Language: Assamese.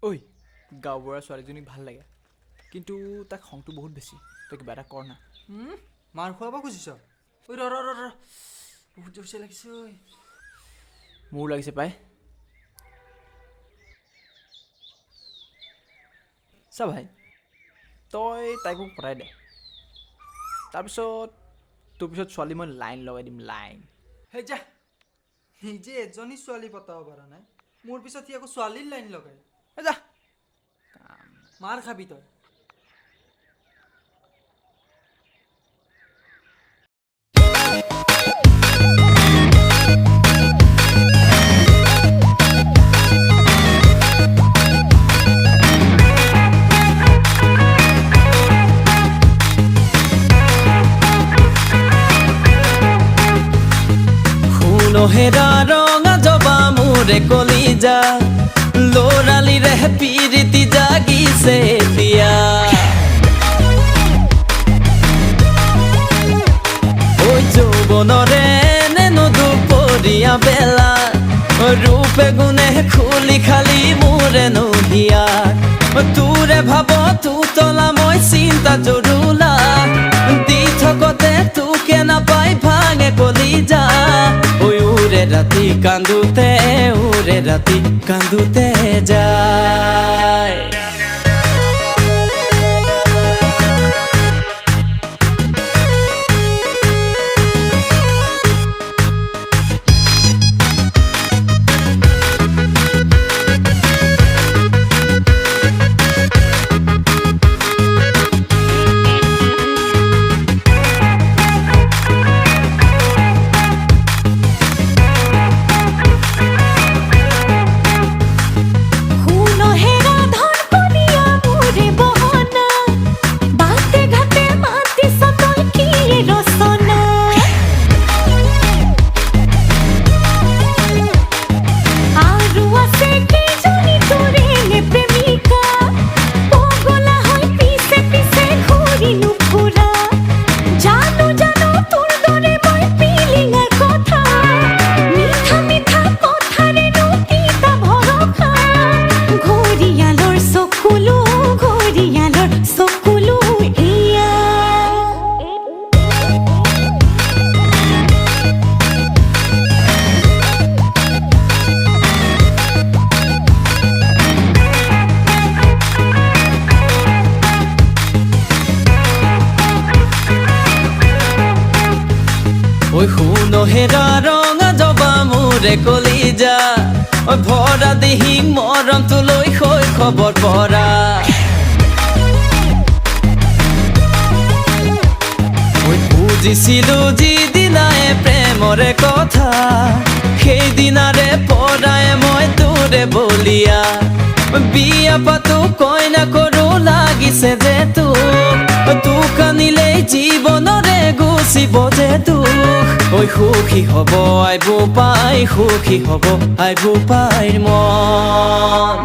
ঐ গাঁওবুঢ়া ছোৱালীজনীক ভাল লাগে, কিন্তু তাক খংটো বহুত বেছি। তই কিবা এটা কৰ না। মাৰ খুৱাব খুজিছ? ঐ ৰ বহুত জোৰছে লাগিছে। ঐ মোৰ লাগিছে পাই। চা ভাই, তই তাইক মোক পঠাই দে, তাৰপিছত তোৰ পিছত ছোৱালী মই লাইন লগাই দিম, লাইন। সেই যা, নিজে এজনী ছোৱালী পতাব পৰা নাই, মোৰ পিছত সি আকৌ ছোৱালীৰ লাইন লগাই। যা মাৰ খাবি তই। হেৰা ৰঙা জবা মোৰে কলিজা, লৰালিৰে পিৰিতি জাগিছে এতিয়া। ঐ যৌৱনৰে নেনো দুপৰীয়া বেলা, ৰূপে গুণে খুলি খালি মোৰে নহিয়া। তোৰে ভাব তোতলা মই চিন্তা জৰুলা, দি থকতে তোকে নাপাই ভাঙে কলিজা। ৰাতি কান্দুতে উৰে ৰাতি কান্দুতে যায়। ওই শুনহেৰা ৰঙা জবা মোৰে কলিজা, ভৰা দেহি মৰমটো লৈ শৈশৱৰ পৰা। বুজিছিলো যিদিনাই প্ৰেমৰে কথা, সেইদিনাৰে পৰাই মই তোৰে বলিয়া। বিয়া পাতো কইনা কৰো লাগিছে যে তোক আনিলেই জীৱনৰে গুচিব যে দুখ। ঐ সুখী হব আইবো পাই, সুখী হব আইবো পাইৰ মন।